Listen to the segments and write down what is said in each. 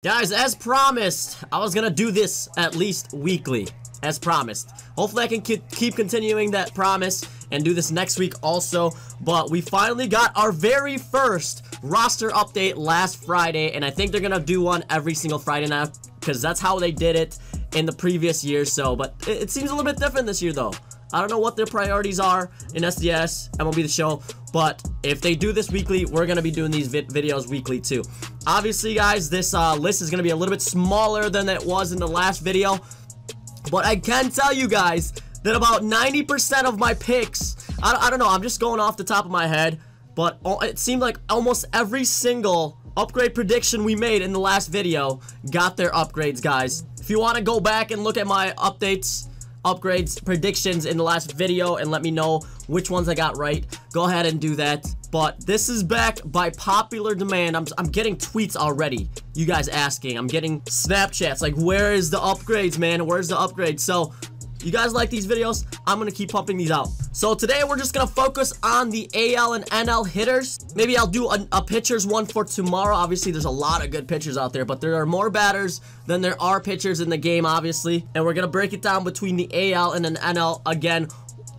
Guys, as promised, I was gonna do this at least weekly, as promised. Hopefully I can keep continuing that promise and do this next week also, but we finally got our very first roster update last Friday, and I think they're gonna do one every single Friday now, because that's how they did it in the previous year. So, but it seems a little bit different this year though. I don't know what their priorities are in SDS, MLB The Show, but if they do this weekly, we're going to be doing these videos weekly too. Obviously, guys, this list is going to be a little bit smaller than it was in the last video, but I can tell you guys that about 90% of my picks, I don't know, I'm just going off the top of my head, but it seemed like almost every single upgrade prediction we made in the last video got their upgrades, guys. If you want to go back and look at my upgrades predictions in the last video and let me know which ones I got right, go ahead and do that. But this is back by popular demand. I'm getting tweets already, you guys asking. I'm getting Snapchats like, where is the upgrades, man? Where's the upgrades? So you guys like these videos? I'm gonna keep pumping these out. So today we're just gonna focus on the AL and NL hitters. Maybe I'll do a pitchers one for tomorrow. Obviously there's a lot of good pitchers out there, but there are more batters than there are pitchers in the game, obviously, and we're gonna break it down between the AL and the NL again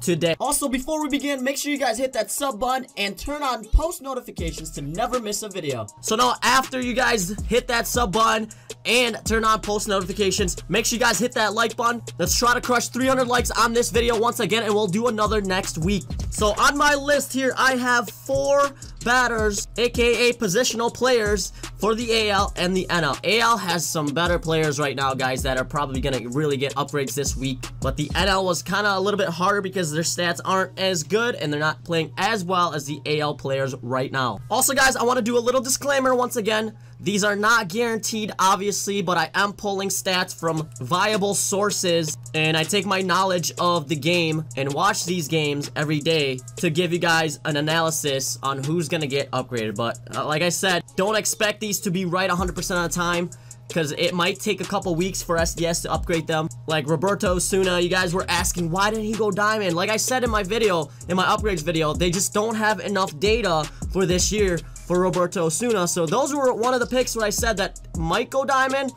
today. Also, before we begin, make sure you guys hit that sub button and turn on post notifications to never miss a video. So now, after you guys hit that sub button and turn on post notifications, make sure you guys hit that like button. Let's try to crush 300 likes on this video once again, and we'll do another next week. So on my list here, I have 4 batters, aka positional players, for the AL and the NL. AL has some better players right now, guys, that are probably gonna really get upgrades this week, but the NL was kind of a little bit harder because their stats aren't as good and they're not playing as well as the AL players right now. Also, guys, I want to do a little disclaimer once again. These are not guaranteed, obviously, but I am pulling stats from viable sources, and I take my knowledge of the game and watch these games every day to give you guys an analysis on who's gonna get upgraded. But like I said, don't expect these to be right 100% of the time, because it might take a couple weeks for SDS to upgrade them. Like Roberto Osuna, you guys were asking, why didn't he go diamond? Like I said in my video, in my upgrades video, they just don't have enough data for this year for Roberto Osuna. So those were one of the picks where I said that might go diamond,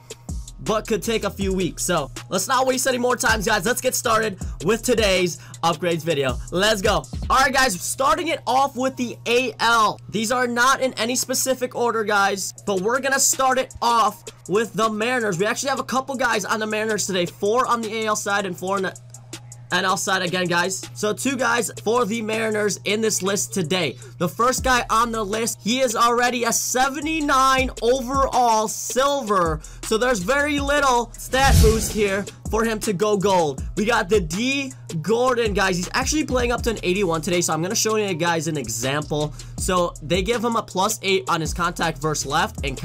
but could take a few weeks. So let's not waste any more time, guys. Let's get started with today's upgrades video. Let's go. All right, guys, starting it off with the AL. These are not in any specific order, guys, but we're gonna start it off with the Mariners. We actually have a couple guys on the Mariners today, 4 on the AL side and 4 on the NL side again, guys. So 2 guys for the Mariners in this list today. The first guy on the list, he is already a 79 overall silver. So there's very little stat boost here for him to go gold. We got the D Gordon, guys. He's actually playing up to an 81 today, so I'm gonna show you guys an example. So they give him a +8 on his contact versus left and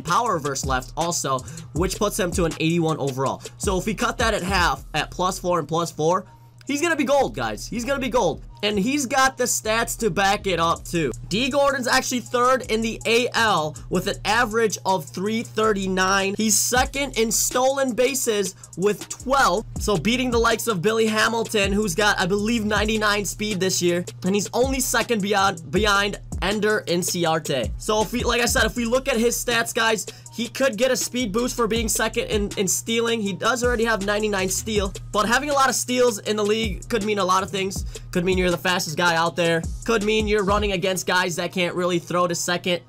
power versus left also, which puts him to an 81 overall. So if we cut that at half at +4 and +4, he's gonna be gold, guys. He's gonna be gold. And he's got the stats to back it up too. D Gordon's actually 3rd in the AL with an average of 339. He's 2nd in stolen bases with 12. So beating the likes of Billy Hamilton, who's got, I believe, 99 speed this year. And he's only 2nd behind Ender Inciarte. So if we, like I said, if we look at his stats, guys, he could get a speed boost for being 2nd in stealing. He does already have 99 steal, but having a lot of steals in the league could mean a lot of things. Could mean you're the fastest guy out there. Could mean you're running against guys that can't really throw to second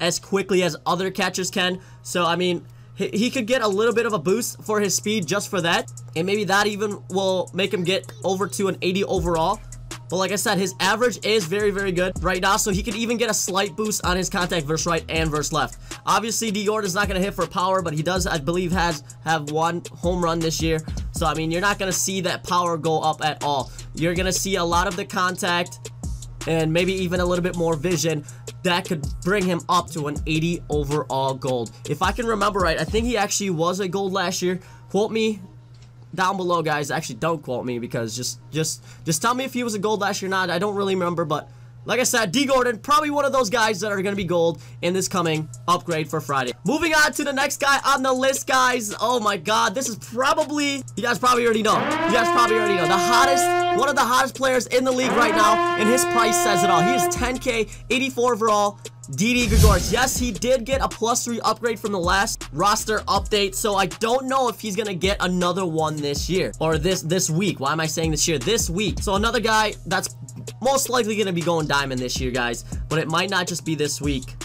as quickly as other catchers can. So, I mean, he could get a little bit of a boost for his speed just for that, and maybe that even will make him get over to an 80 overall. But like I said, his average is very, very good right now, so he could even get a slight boost on his contact versus right and versus left. Obviously, D Gordon's not going to hit for power, but he does, I believe, have 1 home run this year. So, I mean, you're not going to see that power go up at all. You're going to see a lot of the contact and maybe even a little bit more vision that could bring him up to an 80 overall gold. If I can remember right, I think he actually was a gold last year. Quote me down below, guys. Actually, don't quote me, because just tell me if he was a gold last year or not. I don't really remember, but like I said, D. Gordon, probably one of those guys that are going to be gold in this coming upgrade for Friday. Moving on to the next guy on the list, guys. Oh my god, this is probably, you guys probably already know. You guys probably already know. The hottest, one of the hottest players in the league right now, and his price says it all. He is 10K, 84 overall. Didi Gregorius. Yes, he did get a +3 upgrade from the last roster update, so I don't know if he's gonna get another one this year, or this week. Why am I saying this year? This week. So another guy that's most likely gonna be going diamond this year, guys, but it might not just be this week.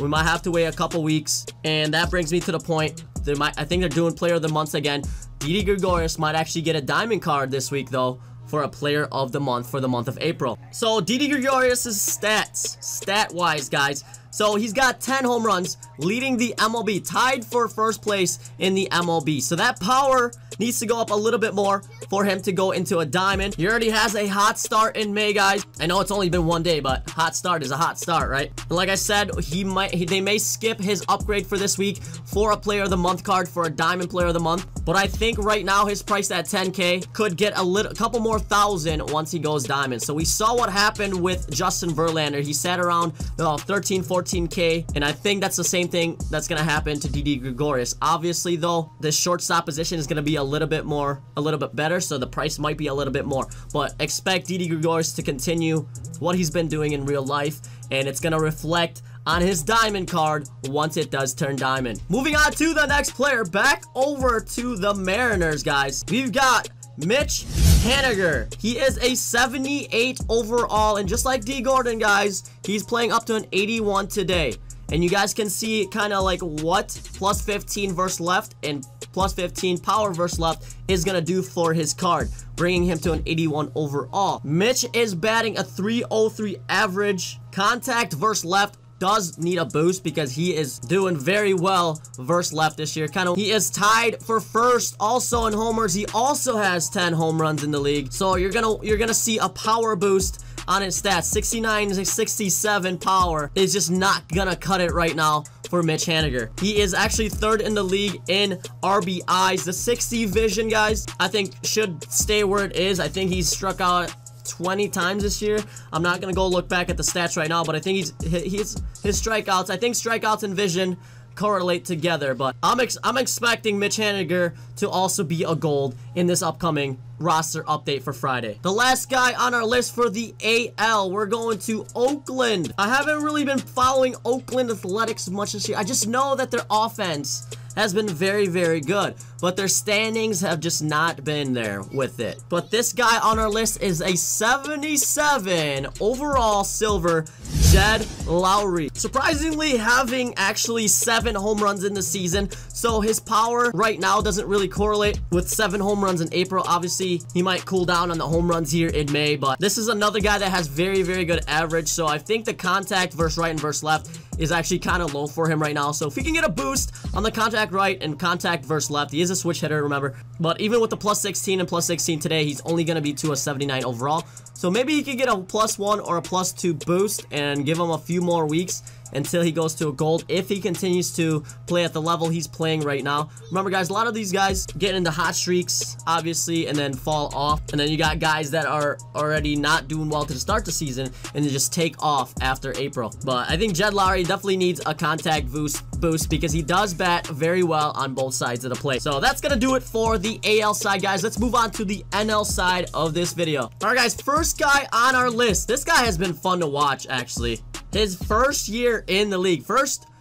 We might have to wait a couple weeks, and that brings me to the point. I think they're doing player of the month again. Didi Gregorius might actually get a diamond card this week, though, for a player of the month for the month of April. So Didi Gregorius' stats, stat-wise, guys. So he's got 10 home runs, leading the MLB, tied for first place in the MLB. So that power needs to go up a little bit more for him to go into a diamond. He already has a hot start in May, guys. I know it's only been one day, but hot start is a hot start, right? And like I said, they may skip his upgrade for this week for a player of the month card for a diamond player of the month. But I think right now his price at 10K could get a couple more thousand once he goes diamond. So we saw what happened with Justin Verlander. He sat around 13, 14K, and I think that's the same thing that's gonna happen to Didi Gregorius. Obviously, though, this shortstop position is gonna be a little bit better, so the price might be a little bit more. But expect Didi Gregorius to continue what he's been doing in real life, and it's gonna reflect on his diamond card once it does turn diamond. Moving on to the next player, back over to the Mariners, guys. We've got Mitch Haniger. He is a 78 overall, and just like D. Gordon, guys, he's playing up to an 81 today. And you guys can see kind of like what +15 versus left and +15 power versus left is going to do for his card, bringing him to an 81 overall. Mitch is batting a 303 average. Contact versus left does need a boost because he is doing very well versus left this year. He is tied for first also in homers. He also has 10 home runs in the league. So you're gonna see a power boost on his stats. 69 to 67 power is just not gonna cut it right now for Mitch Haniger. He is actually third in the league in RBIs. The 60 vision, guys, I think should stay where it is. I think he's struck out 20 times this year. I'm not gonna go look back at the stats right now, but I think his strikeouts, I think strikeouts and vision correlate together. But I'm expecting Mitch Haniger to also be a gold in this upcoming roster update for Friday. The last guy on our list for the AL, we're going to Oakland. I haven't really been following Oakland Athletics much this year. I just know that their offense has been very, very good, but their standings have just not been there with it. But this guy on our list is a 77 overall silver, Jed Lowry. Surprisingly, having actually 7 home runs in the season, so his power right now doesn't really correlate with 7 home runs in April. Obviously, he might cool down on the home runs here in May, but this is another guy that has very, very good average, so I think the contact versus right and versus left is actually kind of low for him right now. So if he can get a boost on the contact right and contact versus left, he is a switch hitter, remember. But even with the +16 and +16 today, he's only going to be to a 79 overall. So maybe he could get a +1 or a +2 boost and give him a few more weeks until he goes to a gold if he continues to play at the level he's playing right now. Remember, guys, a lot of these guys get into hot streaks, obviously, and then fall off. And then you got guys that are already not doing well to start the season and they just take off after April. But I think Jed Lowry definitely needs a contact boost because he does bat very well on both sides of the plate. So that's gonna do it for the AL side, guys. Let's move on to the NL side of this video. All right, guys, first guy on our list. This guy has been fun to watch, actually. His first year in the league.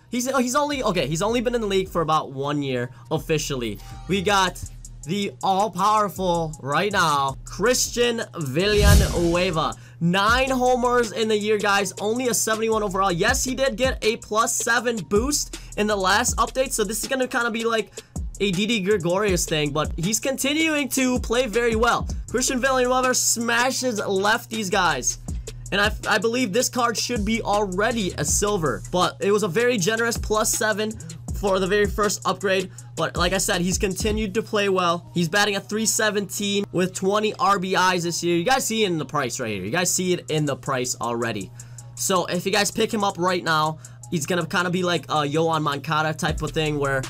He's only been in the league for about 1 year officially. We got the all-powerful right now Christian Villanueva. 9 homers in the year, guys. Only a 71 overall. Yes, he did get a +7 boost in the last update, so this is gonna kind of be like a Didi Gregorius thing, but he's continuing to play very well. Christian Villanueva smashes lefties, guys. And I believe this card should be already a silver, but it was a very generous +7 for the very first upgrade. But like I said, he's continued to play well. He's batting a 317 with 20 RBIs this year. You guys see it in the price right here. You guys see it in the price already. So if you guys pick him up right now, he's gonna kind of be like a Yoan Moncada type of thing where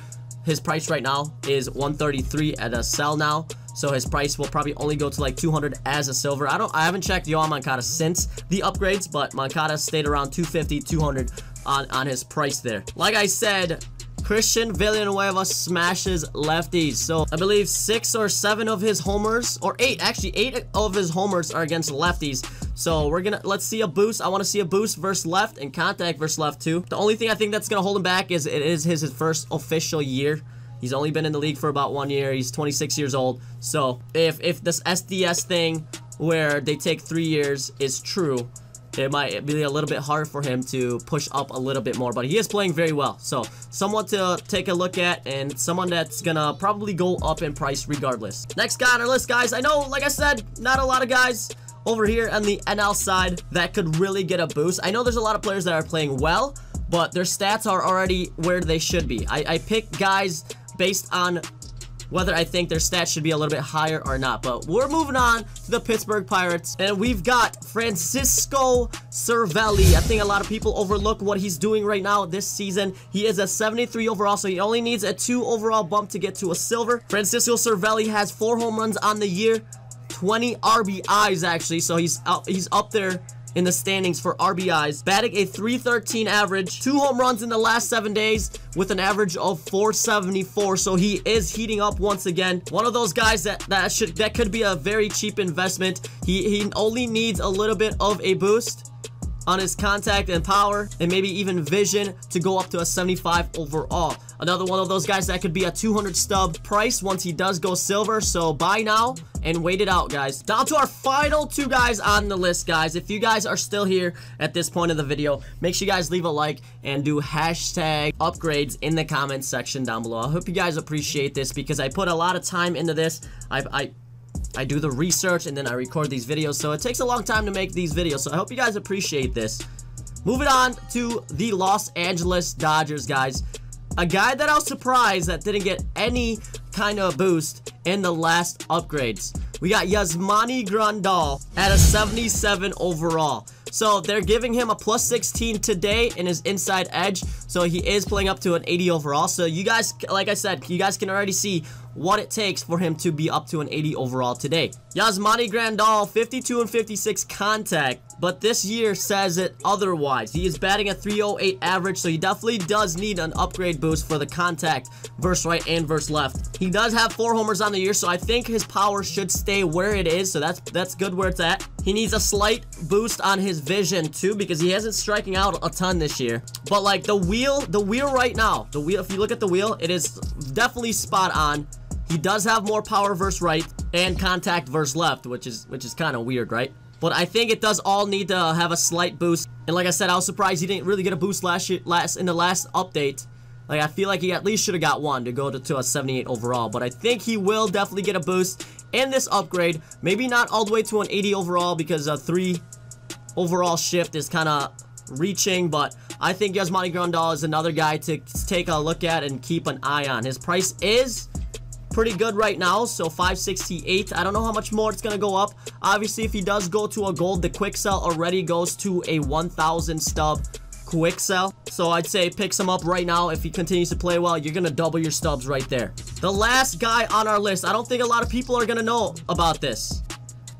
his price right now is 133 at a sell now. so his price will probably only go to like 200 as a silver. I haven't checked Yoan Moncada since the upgrades, but Moncada stayed around 250, 200 on his price there. Like I said, Christian Villanueva smashes lefties. So I believe 6 or 7 of his homers, or 8, actually 8 of his homers are against lefties. So let's see a boost. I want to see a boost versus left and contact versus left too. The only thing I think that's gonna hold him back is it is his first official year. He's only been in the league for about 1 year. He's 26 years old. So if this SDS thing where they take 3 years is true, it might be a little bit hard for him to push up a little bit more, but he is playing very well. So someone to take a look at, and someone that's gonna probably go up in price regardless. Next guy on our list, guys. I know, like I said, not a lot of guys over here on the NL side that could really get a boost. I know there's a lot of players that are playing well, but their stats are already where they should be. I pick guys based on whether I think their stats should be a little bit higher or not. But we're moving on to the Pittsburgh Pirates, and we've got Francisco Cervelli. I think a lot of people overlook what he's doing right now this season. He is a 73 overall, so he only needs a 2 overall bump to get to a silver. Francisco Cervelli has 4 home runs on the year, 20 RBIs actually, so he's up there in the standings for RBIs, batting a .313 average, 2 home runs in the last 7 days with an average of .474. So he is heating up once again. One of those guys that could be a very cheap investment. He only needs a little bit of a boost on his contact and power, and maybe even vision to go up to a 75 overall. Another one of those guys that could be a 200 stub price once he does go silver. So buy now and wait it out, guys. Down to our final 2 guys on the list, guys. If you guys are still here at this point of the video, make sure you guys leave a like and do hashtag upgrades in the comments section down below. I hope you guys appreciate this because I put a lot of time into this. I do the research and then I record these videos, so it takes a long time to make these videos, so I hope you guys appreciate this. Moving on to the Los Angeles Dodgers, guys. A guy that I was surprised that didn't get any kind of boost in the last upgrades. We got Yasmani Grandal at a 77 overall. So they're giving him a +16 today in his inside edge. So he is playing up to an 80 overall. So you guys, like I said, you guys can already see what it takes for him to be up to an 80 overall today. Yasmani Grandal, 52 and 56 contact, but this year says it otherwise. He is batting a .308 average, so he definitely does need an upgrade boost for the contact versus right and versus left. He does have 4 homers on the year, so I think his power should stay where it is, so that's good where it's at. He needs a slight boost on his vision too, because he hasn't striking out a ton this year. But like the wheel right now, if you look at the wheel, it is definitely spot on. He does have more power versus right and contact versus left, which is kind of weird, right? But I think it does all need to have a slight boost. And like I said, I was surprised he didn't really get a boost in the last update. Like, I feel like he at least should have got one to go to a 78 overall. But I think he will definitely get a boost in this upgrade. Maybe not all the way to an 80 overall, because a 3 overall shift is kind of reaching. But I think Yasmani Grandal is another guy to take a look at and keep an eye on. His price is pretty good right now, so 568. I don't know how much more it's gonna go up. Obviously, if he does go to a gold, the quick sell already goes to a 1,000 stub quick sell. So I'd say pick some up right now. If he continues to play well, you're gonna double your stubs right there. The last guy on our list, I don't think a lot of people are gonna know about this.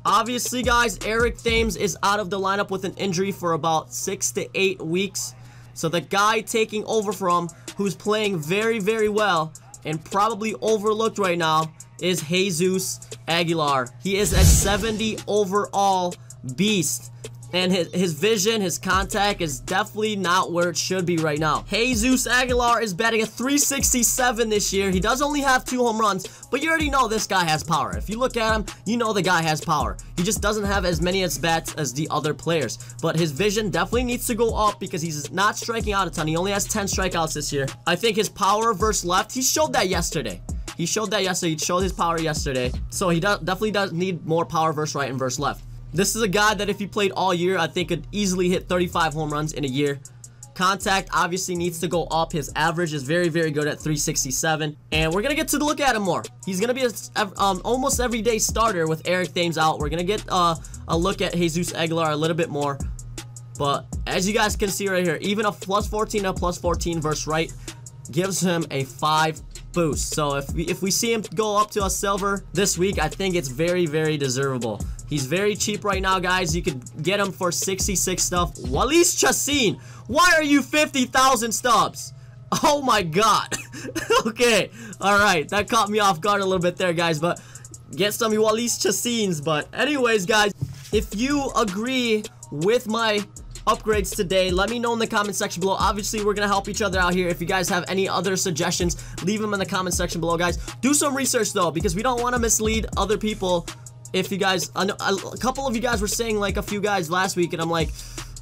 Obviously, guys, Eric Thames is out of the lineup with an injury for about 6 to 8 weeks. So the guy taking over from, who's playing very, very well and probably overlooked right now, is Jesus Aguilar. He is a 70 overall beast, and his vision, his contact is definitely not where it should be right now. Jesus Aguilar is batting a .367 this year. He does only have 2 home runs, but you already know this guy has power. If you look at him, you know the guy has power. He just doesn't have as many at-bats as the other players. But his vision definitely needs to go up because he's not striking out a ton. He only has 10 strikeouts this year. I think his power versus left, he showed that yesterday. He showed his power yesterday. So he definitely does need more power versus right and versus left. This is a guy that if he played all year, I think could easily hit 35 home runs in a year. Contact obviously needs to go up. His average is very, very good at 367. And we're going to get to look at him more. He's going to be a almost everyday starter with Eric Thames out. We're going to get a look at Jesus Aguilar a little bit more. But as you guys can see right here, even a +14 to +14 versus right gives him a 5 boost. So if we see him go up to a silver this week, I think it's very, very deservable. He's very cheap right now, guys. You could get him for 66 stuff. Walis Chassin, why are you 50,000 stubs? Oh my god. Okay, alright, that caught me off guard a little bit there, guys, but get some Walis Chassins. But anyways, guys, if you agree with my upgrades today, let me know in the comment section below. Obviously, we're gonna help each other out here. If you guys have any other suggestions, leave them in the comment section below, guys. Do some research though, because we don't want to mislead other people. If you guys, a couple of you guys were saying, like a few guys last week, and I'm like,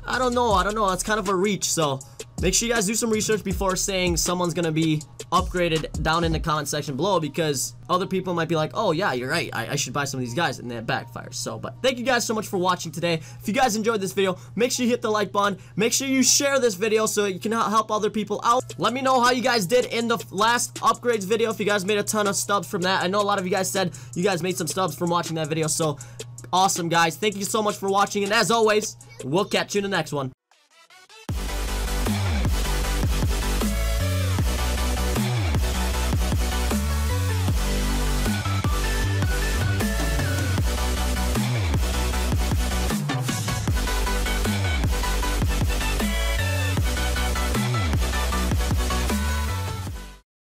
I don't know, that's kind of a reach. So make sure you guys do some research before saying someone's gonna be upgraded down in the comment section below, because other people might be like, oh yeah, you're right, I should buy some of these guys, and that backfires. So, but thank you guys so much for watching today. If you guys enjoyed this video, make sure you hit the like button. Make sure you share this video so you can help other people out. Let me know how you guys did in the last upgrades video, if you guys made a ton of stubs from that. I know a lot of you guys said you guys made some stubs from watching that video, so awesome, guys. Thank you so much for watching, and as always, we'll catch you in the next one.